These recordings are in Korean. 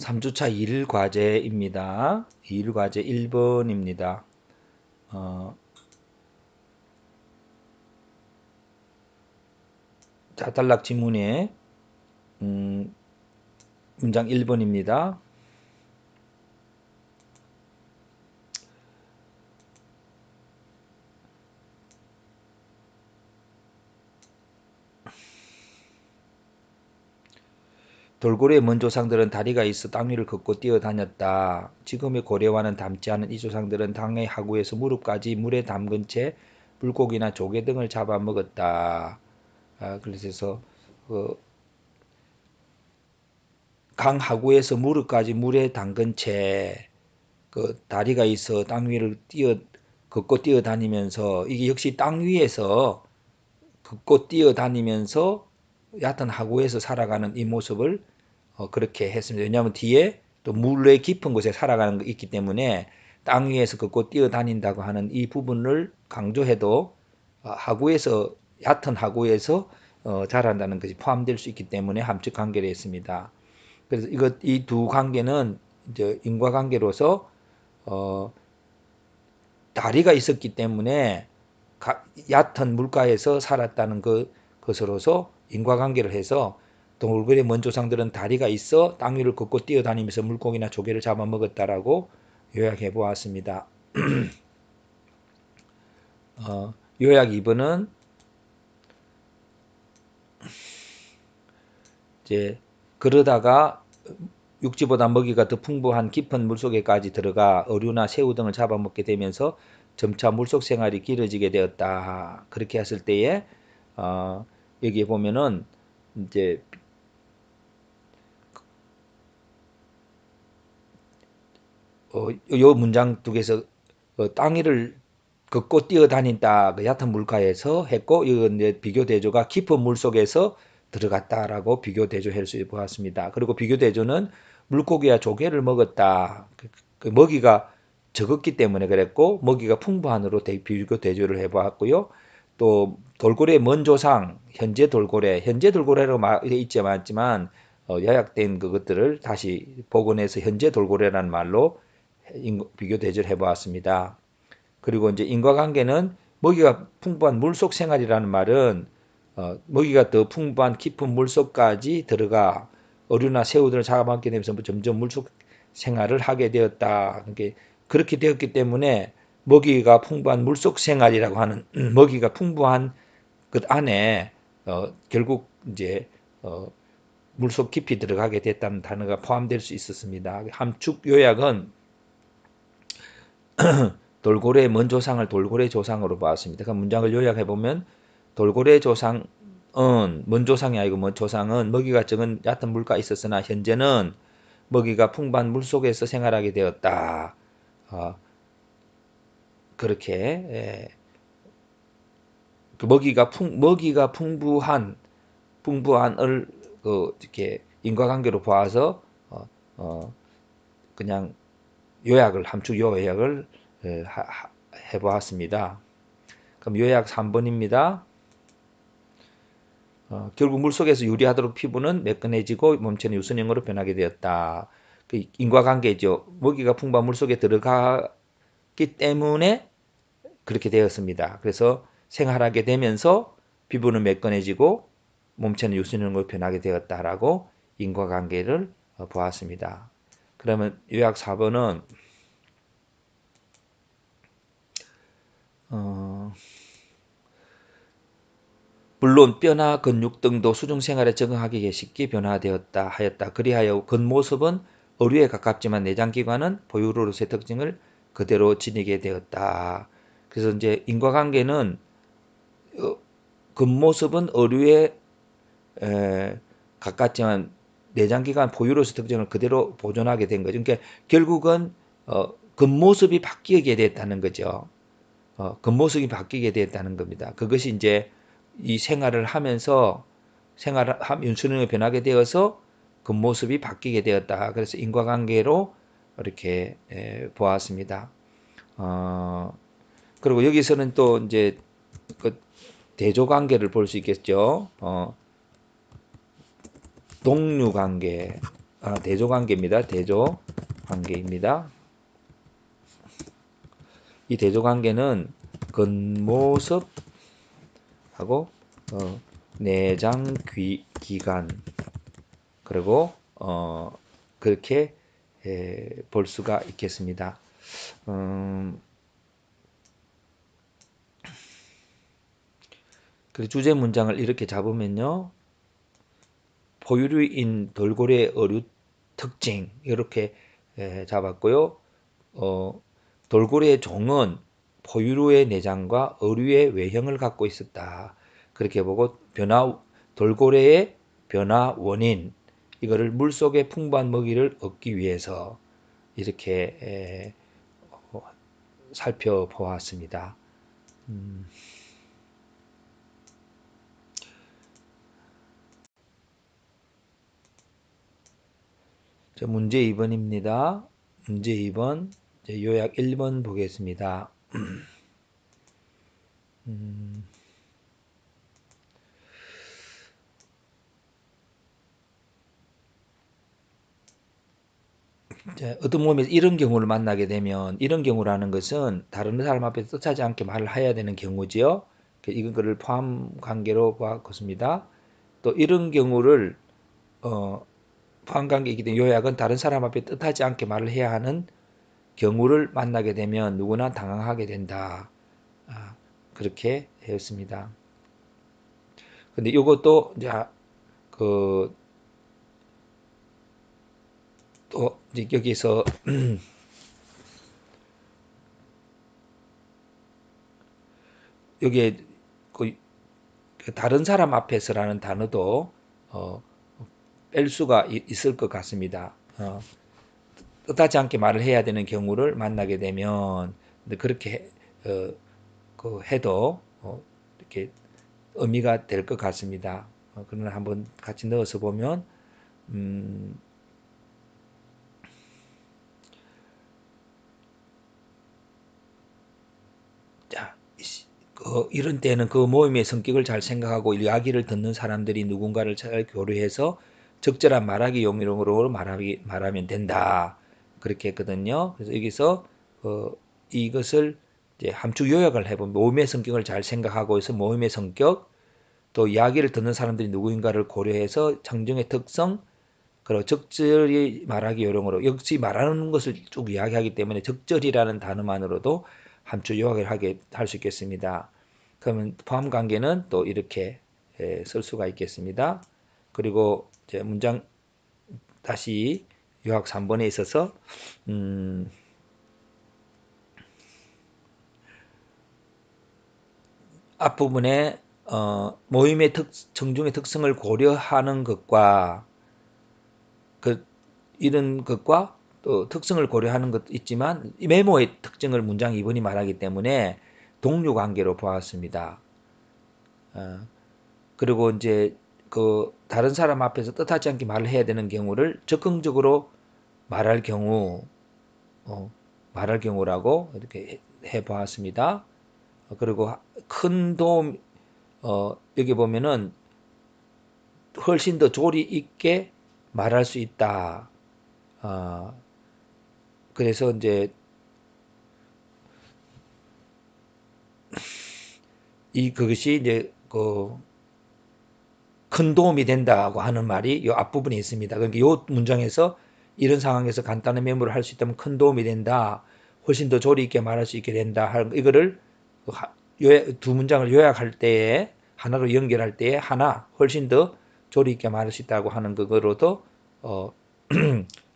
3주차 1일 과제입니다. 2일 과제 1번입니다. 자, 단락 지문에 문장 1번입니다. 돌고래의 먼 조상들은 다리가 있어 땅 위를 걷고 뛰어다녔다. 지금의 고래와는 닮지 않은 이 조상들은 당의 하구에서 무릎까지 물에 담근 채 물고기나 조개 등을 잡아먹었다. 그래서 강 하구에서 무릎까지 물에 담근 채 다리가 있어 땅 위를 걷고 뛰어다니면서 이게 역시 땅 위에서 걷고 뛰어다니면서 얕은 하구에서 살아가는 이 모습을 그렇게 했습니다. 왜냐하면 뒤에 또 물의 깊은 곳에 살아가는 게 있기 때문에 땅 위에서 걷고 뛰어다닌다고 하는 이 부분을 강조해도 하구에서 얕은 하구에서 자란다는 것이 포함될 수 있기 때문에 함축 관계를 했습니다. 그래서 이 두 관계는 이제 인과관계로서 다리가 있었기 때문에 얕은 물가에서 살았다는 것으로서 인과관계를 해서 돌고래 먼 조상들은 다리가 있어 땅 위를 걷고 뛰어다니면서 물고기나 조개를 잡아먹었다라고 요약해 보았습니다. 요약 2번은 이제 그러다가 육지보다 먹이가 더 풍부한 깊은 물속에까지 들어가 어류나 새우 등을 잡아먹게 되면서 점차 물속 생활이 길어지게 되었다. 그렇게 했을 때에 여기 보면은 이제 요 문장 쪽에서 땅 위를 걷고 뛰어다닌다 그 얕은 물가에서 했고 이건 이제 비교 대조가 깊은 물 속에서 들어갔다라고 비교 대조할 수 보았습니다. 그리고 비교 대조는 물고기와 조개를 먹었다. 그 먹이가 적었기 때문에 그랬고 먹이가 풍부한으로 비교 대조를 해보았고요. 또 돌고래 먼 조상 현재 돌고래로 있지만 요약된 그것들을 다시 복원해서 현재 돌고래라는 말로 비교 대조를 해보았습니다. 그리고 이제 인과관계는 먹이가 풍부한 물속 생활이라는 말은 먹이가 더 풍부한 깊은 물속까지 들어가 어류나 새우들을 잡아먹게 되면서 점점 물속 생활을 하게 되었다. 그렇게 되었기 때문에 먹이가 풍부한 물속 생활이라고 하는 먹이가 풍부한 그 안에 결국 이제 물속 깊이 들어가게 됐다는 단어가 포함될 수 있었습니다. 함축 요약은 돌고래의 먼 조상을 돌고래 조상으로 보았습니다. 그 문장을 요약해 보면 돌고래 조상은 먼 조상이 아니고 먼 조상은 먹이가 적은 얕은 물가에 있었으나 현재는 먹이가 풍부한 물 속에서 생활하게 되었다. 그렇게 그 먹이가 풍부한을 이렇게 인과관계로 보아서 그냥 함축 요약을 해보았습니다. 그럼 요약 3번입니다. 결국 물속에서 유리하도록 피부는 매끈해지고 몸체는 유선형으로 변하게 되었다. 그 인과관계죠. 먹이가 풍부한 물속에 들어가기 때문에 그렇게 되었습니다. 그래서 생활하게 되면서 피부는 매끈해지고 몸체는 유선형으로 변하게 되었다라고 인과관계를 보았습니다. 그러면 요약 4번은 물론 뼈나 근육 등도 수중 생활에 적응하기 쉽게 변화되었다 하였다. 그리하여 겉모습은 어류에 가깝지만 내장기관은 포유류로서의 특징을 그대로 지니게 되었다. 그래서 이제 인과관계는 겉모습은 어류에 가깝지만 내장기관 포유류로서의 특징을 그대로 보존하게 된 거죠. 그러니까 결국은 겉모습이 바뀌게 됐다는 거죠. 겉모습이 바뀌게 됐다는 겁니다. 그것이 이제 이 생활을 하면서 윤수능이 변하게 되어서 겉모습이 바뀌게 되었다. 그래서 인과관계로 이렇게 보았습니다. 그리고 여기서는 또 이제 그 대조관계를 볼 수 있겠죠. 동류관계. 대조관계입니다. 대조관계입니다. 이 대조관계는 겉모습하고 내장 기관 그리고 그렇게 볼 수가 있겠습니다. 그 주제 문장을 이렇게 잡으면요. 포유류인 돌고래 어류 특징 이렇게 잡았고요. 돌고래의 종은 포유류의 내장과 어류의 외형을 갖고 있었다. 그렇게 보고 돌고래의 변화 원인 이거를 물속의 풍부한 먹이를 얻기 위해서 이렇게 살펴보았습니다. 문제 2번입니다. 문제 2번 요약 1번 보겠습니다. 어떤 몸에서 이런 경우를 만나게 되면 이런 경우라는 것은 다른 사람 앞에서 뜻하지 않게 말을 해야 되는 경우지요. 이거를 포함 관계로 보았습니다. 또 이런 경우를 포함 관계이기 때문에 요약은 다른 사람 앞에 뜻하지 않게 말을 해야 하는 경우를 만나게 되면 누구나 당황하게 된다. 그렇게 했습니다. 근데 이것도 이제 또 여기서 여기에 그 다른 사람 앞에서라는 단어도 뺄 수가 있을 것 같습니다. 뜻하지 않게 말을 해야 되는 경우를 만나게 되면 그렇게 해도 이렇게 의미가 될 것 같습니다. 그러나 한번 같이 넣어서 보면 자, 이런 때는 그 모임의 성격을 잘 생각하고 이야기를 듣는 사람들이 누군가를 잘 교류해서 적절한 말하기 용어로 말하면 된다. 그렇게 했거든요. 그래서 여기서 이것을 이제 함축 요약을 해보면 모임의 성격을 잘 생각하고 해서 모임의 성격, 또 이야기를 듣는 사람들이 누구인가를 고려해서 청중의 특성, 그리고 적절히 말하기 요령으로 역시 말하는 것을 쭉 이야기하기 때문에 적절이라는 단어만으로도 함축 요약을 할 수 있겠습니다. 그러면 포함 관계는 또 이렇게 쓸 수가 있겠습니다. 그리고 이제 문장 다시 요약 3번에 있어서 앞부분에 모임의 청중의 특성을 고려하는 것과 이런 것과 또 특성을 고려하는 것도 있지만 메모의 특징을 문장 2번이 말하기 때문에 동료 관계로 보았습니다. 그리고 이제 다른 사람 앞에서 뜻하지 않게 말을 해야 되는 경우를 적극적으로 말할 경우라고 이렇게 해 보았습니다. 그리고 큰 도움 여기 보면은 훨씬 더 조리 있게 말할 수 있다. 그래서 이제 그것이 이제 큰 도움이 된다고 하는 말이 이 앞부분에 있습니다. 그러니까 이 문장에서 이런 상황에서 간단한 메모를 할 수 있다면 큰 도움이 된다. 훨씬 더 조리 있게 말할 수 있게 된다. 하는 이거를 두 문장을 요약할 때에 하나로 연결할 때에 훨씬 더 조리 있게 말할 수 있다고 하는 그거로도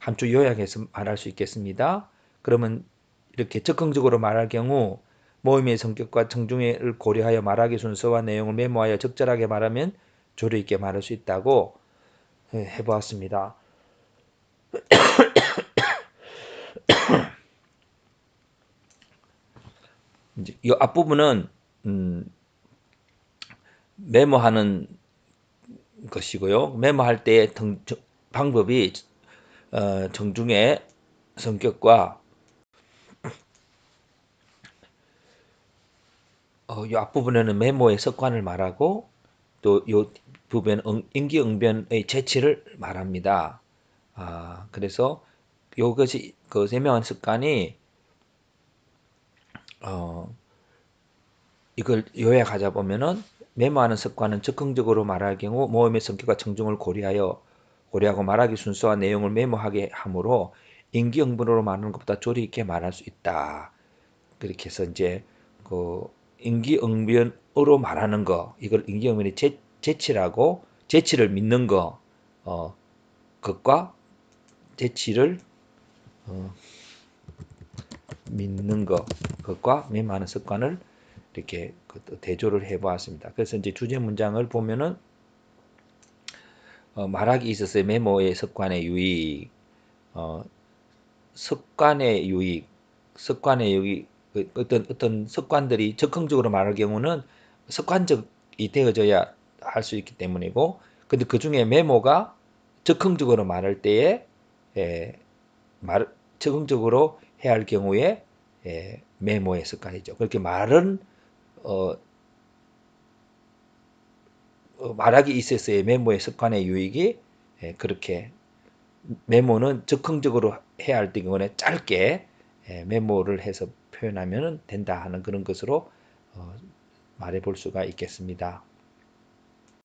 함축 요약해서 말할 수 있겠습니다. 그러면 이렇게 적극적으로 말할 경우 모임의 성격과 청중을 고려하여 말하기 순서와 내용을 메모하여 적절하게 말하면 조리 있게 말할 수 있다고 해보았습니다. 이제 이 앞부분은 메모하는 것이고요. 메모할 때의 방법이 청중의 성격과 이 앞부분에는 메모의 습관을 말하고 또 이 부분은 임기응변의 재치를 말합니다. 그래서 요것이 그 세명한 습관이 어, 이걸 요약하자 보면은 메모하는 습관은 적극적으로 말할 경우 모음의 성격과 청중을 고려하고 말하기 순서와 내용을 메모하게 하므로 임기응변으로 말하는 것보다 조리 있게 말할 수 있다. 그렇게 해서 이제 그 임기응변으로 말하는 거, 이걸 임기응변의 재치라고, 재치를 믿는 거, 것과 재치를 어, 믿는 것, 것과 메모하는 습관을 이렇게 대조를 해 보았습니다. 그래서 이제 주제 문장을 보면은 말하기 있어서의 메모의 습관의 유익, 어, 습관의 유익, 습관의 유익, 어떤 습관들이 적극적으로 말할 경우는 습관적이 되어져야 할 수 있기 때문이고, 근데 그 중에 메모가 적극적으로 말할 때에 에, 적극적으로 해야 할 경우에 메모의 습관이죠. 그렇게 말은 어, 말하기 있어서의 메모의 습관의 유익이 그렇게 메모는 적극적으로 해야 할 경우는 짧게 메모를 해서 표현하면 된다 하는 그런 것으로 말해 볼 수가 있겠습니다.